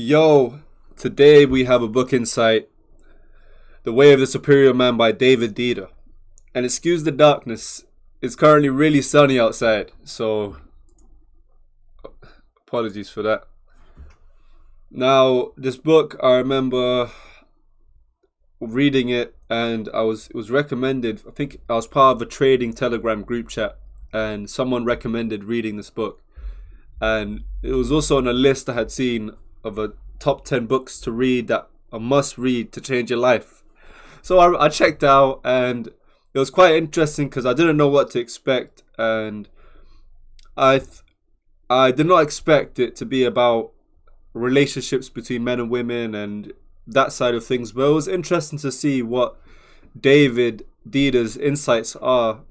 Yo, today we have a book insight, The Way of the Superior Man by Deida. And excuse the darkness, it's currently really sunny outside, so apologies for that. Now, this book, I remember reading it and it was recommended. I think I was part of a trading Telegram group chat and someone recommended reading this book. And it was also on a list I had seen of a top 10 books to read that a must read to change your life. So I checked out and it was quite interesting because I didn't know what to expect, and I did not expect it to be about relationships between men and women and that side of things, but it was interesting to see what Deida's insights are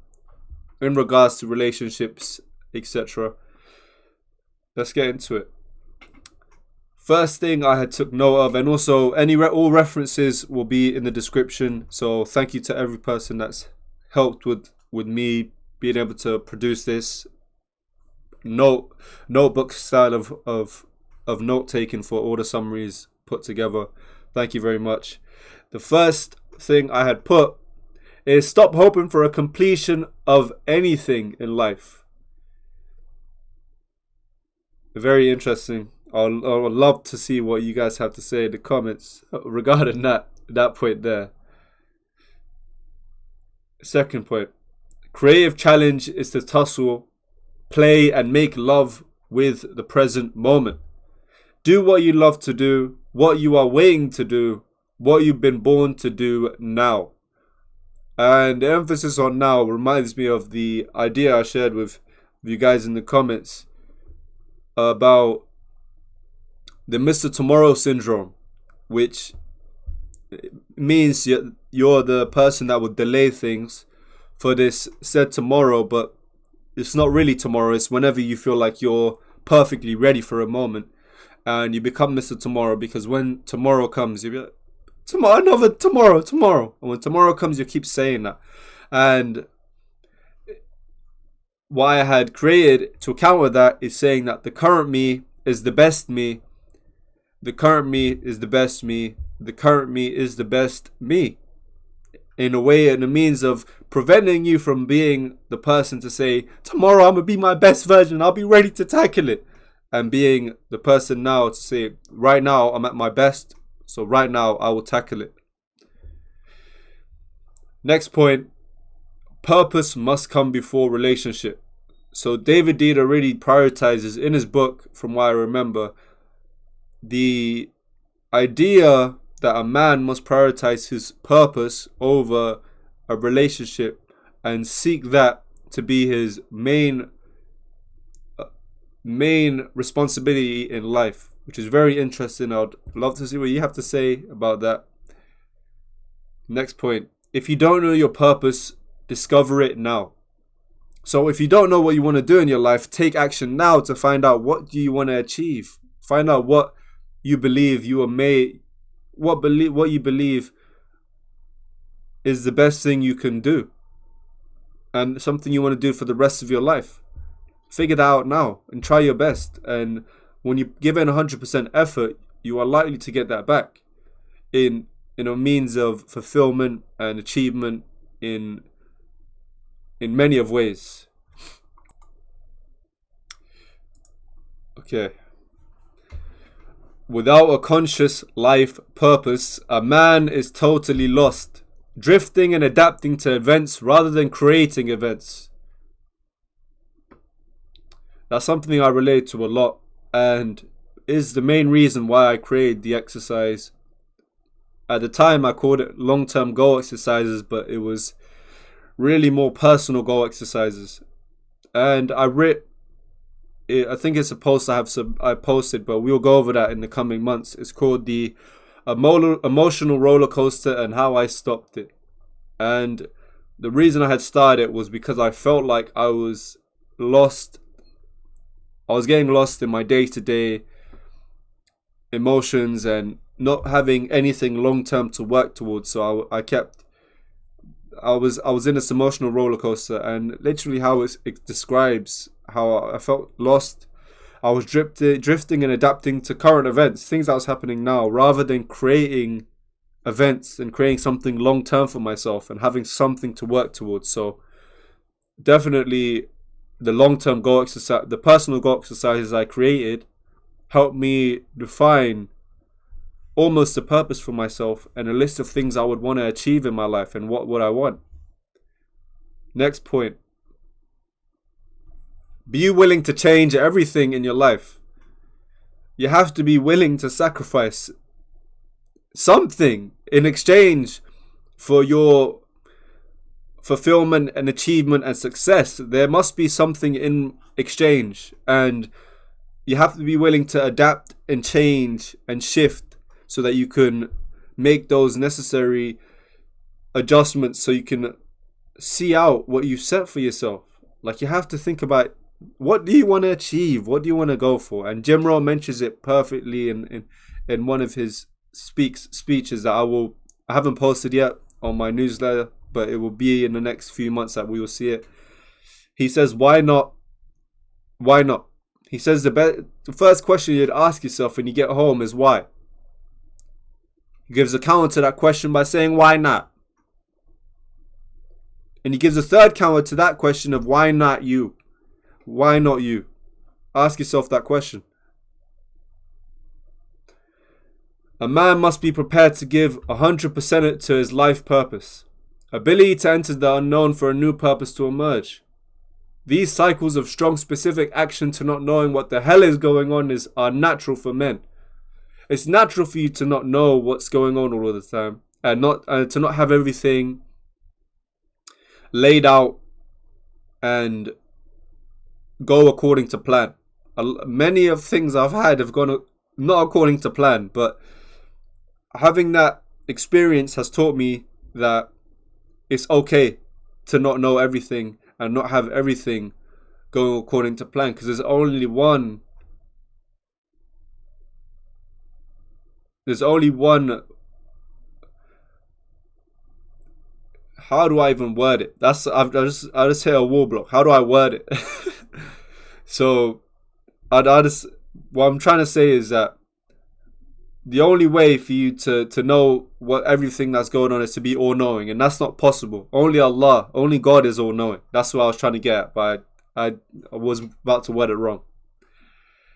in regards to relationships, etc. Let's get into it. First thing I had took note of, and also all references will be in the description. So thank you to every person that's helped with me being able to produce this notebook style of note taking for all the summaries put together. Thank you very much. The first thing I had put is stop hoping for a completion of anything in life. Very interesting. I would love to see what you guys have to say in the comments regarding that point there. Second point. Creative challenge is to tussle, play and make love with the present moment. Do what you love to do, what you are waiting to do, what you've been born to do now. And the emphasis on now reminds me of the idea I shared with you guys in the comments about the Mr. Tomorrow syndrome, which means you're the person that would delay things for this said tomorrow, but it's not really tomorrow. It's whenever you feel like you're perfectly ready for a moment, and you become Mr. Tomorrow, because when tomorrow comes, you'll be like, tomorrow, another tomorrow. And when tomorrow comes, you keep saying that. And what I had created to counter that is saying that the current me is the best me. The current me is the best me. The current me is the best me. In a way, in a means of preventing you from being the person to say, tomorrow I'm going to be my best version. I'll be ready to tackle it. And being the person now to say, right now I'm at my best. So right now I will tackle it. Next point. Purpose must come before relationship. So Deida really prioritizes in his book, from what I remember, the idea that a man must prioritize his purpose over a relationship and seek that to be his main responsibility in life, which is very interesting. I'd love to see what you have to say about that. Next point. If you don't know your purpose, discover it now. So if you don't know what you want to do in your life, take action now to find out what do you want to achieve. Find out what you believe you are made, what you believe is the best thing you can do, and something you want to do for the rest of your life. Figure that out now and try your best. And when you give in 100% effort, you are likely to get that back in a means of fulfillment and achievement in many of ways. Okay. Without a conscious life purpose, a man is totally lost, drifting and adapting to events rather than creating events. That's something I relate to a lot, and is the main reason why I created the exercise. At the time I called it long-term goal exercises, but it was really more personal goal exercises. And I think it's a post I posted, but we'll go over that in the coming months. It's called the emotional roller coaster and how I stopped it. And the reason I had started it was because I felt like I was lost. I was getting lost in my day-to-day emotions and not having anything long-term to work towards. So I was in this emotional roller coaster, and literally how it describes how I felt lost I was drifting and adapting to current events, things that was happening now, rather than creating events and creating something long term for myself and having something to work towards. So definitely the long-term goal exercise, the personal goal exercises I created helped me define almost a purpose for myself and a list of things I would want to achieve in my life and what would I want. Next point. Be willing to change everything in your life. You have to be willing to sacrifice something in exchange for your fulfillment and achievement and success. There must be something in exchange, and you have to be willing to adapt and change and shift so that you can make those necessary adjustments so you can see out what you set for yourself. Like, you have to think about, what do you want to achieve? What do you want to go for? And Jim Rohn mentions it perfectly in one of his speeches that I haven't posted yet on my newsletter, but it will be in the next few months that we will see it. He says, why not? Why not? He says the first question you'd ask yourself when you get home is why. He gives a counter to that question by saying, why not? And he gives a third counter to that question of why not you? Why not you? Ask yourself that question. A man must be prepared to give 100% to his life purpose. Ability to enter the unknown for a new purpose to emerge. These cycles of strong specific action to not knowing what the hell is going on are natural for men. It's natural for you to not know what's going on all of the time and to not have everything laid out and go according to plan. Many of things I've had have gone not according to plan, but having that experience has taught me that it's okay to not know everything and not have everything going according to plan, because there's only one how do I even word it? I just hit a wall block. How do I word it? So what I'm trying to say is that the only way for you to know what everything that's going on is to be all-knowing, and that's not possible. Only Allah, only God is all-knowing. That's what I was trying to get at, but I was about to word it wrong.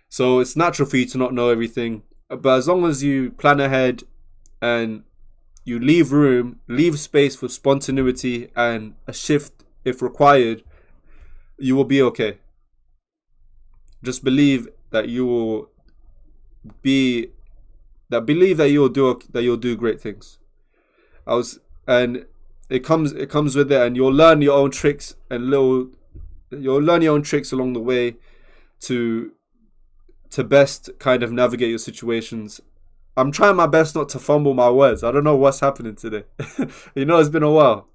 So it's natural for you to not know everything, but as long as you plan ahead and you leave space for spontaneity and a shift if required, you will be okay. Just believe that you'll do great things. And it comes with it, and you'll learn your own tricks along the way to best kind of navigate your situations. I'm trying my best not to fumble my words. I don't know what's happening today. It's been a while.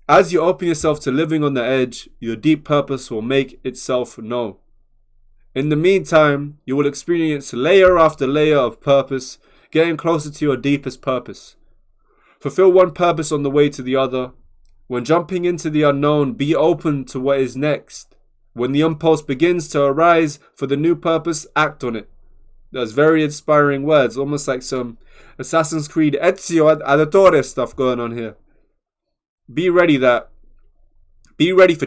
As you open yourself to living on the edge, your deep purpose will make itself known. In the meantime, you will experience layer after layer of purpose, getting closer to your deepest purpose. Fulfill one purpose on the way to the other. When jumping into the unknown, be open to what is next. When the impulse begins to arise for the new purpose, act on it. That's very inspiring words, almost like some Assassin's Creed Ezio Auditore stuff going on here. Be ready for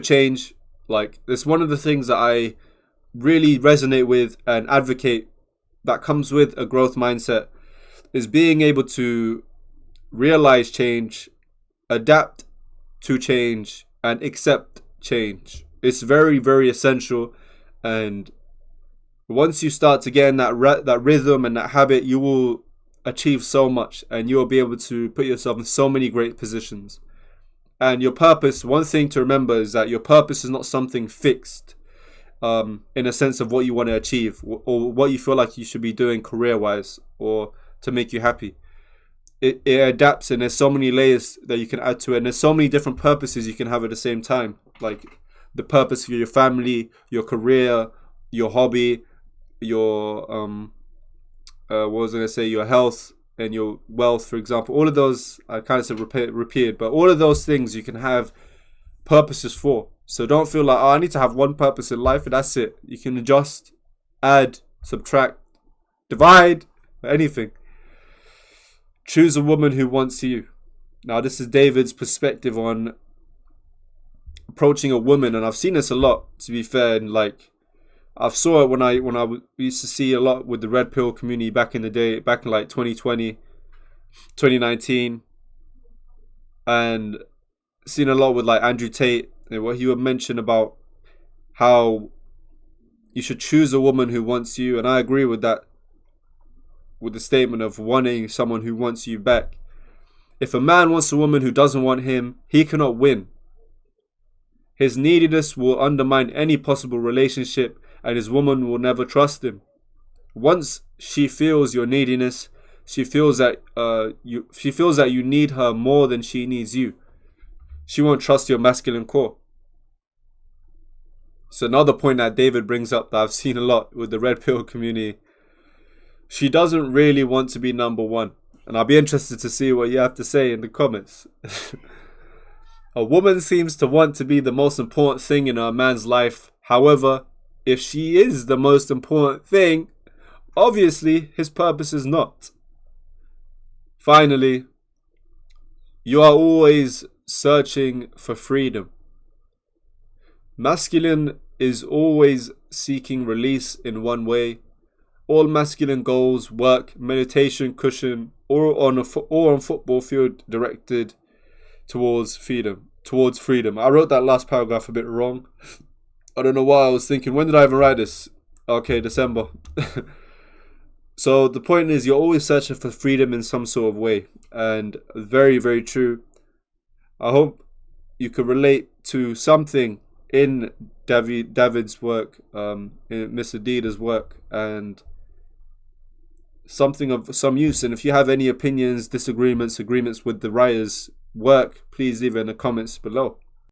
change. Like, it's one of the things that I really resonate with and advocate that comes with a growth mindset, is being able to realize change, adapt to change, and accept change. It's very, very essential, and once you start to get in that rhythm and that habit, you will achieve so much, and you will be able to put yourself in so many great positions. And your purpose, one thing to remember is that your purpose is not something fixed, in a sense of what you want to achieve or what you feel like you should be doing career-wise or to make you happy. It adapts, and there's so many layers that you can add to it, and there's so many different purposes you can have at the same time, like the purpose for your family, your career, your hobby, your your health and your wealth, for example. All of those, I kind of said repeated, but all of those things you can have purposes for. So don't feel like, I need to have one purpose in life and that's it. You can adjust add, subtract, divide, anything. Choose a woman who wants you. Now, this is David's perspective on approaching a woman, and I've seen this a lot, to be fair. And like, I've saw it when I used to see a lot with the red pill community back in the day, back in like 2020, 2019, and seen a lot with like Andrew Tate and what he would mention about how you should choose a woman who wants you, and I agree with that, with the statement of wanting someone who wants you back. If a man wants a woman who doesn't want him, he cannot win. His neediness will undermine any possible relationship, and his woman will never trust him. Once she feels your neediness, she feels that you need her more than she needs you. She won't trust your masculine core. So another point that David brings up that I've seen a lot with the red pill community, she doesn't really want to be number one. And I'll be interested to see what you have to say in the comments. A woman seems to want to be the most important thing in a man's life. However, if she is the most important thing, obviously his purpose is not. Finally, you are always searching for freedom. Masculine is always seeking release in one way. All masculine goals, work, meditation, cushion, or on football field directed towards freedom. I wrote that last paragraph a bit wrong. I don't know why. I was thinking, when did I even write this? Okay, December. So the point is, you're always searching for freedom in some sort of way, and very, very true. I hope you could relate to something in David's work, in Mr. Deida's work, and something of some use. And if you have any opinions, disagreements, agreements with the writer's work, please leave it in the comments below.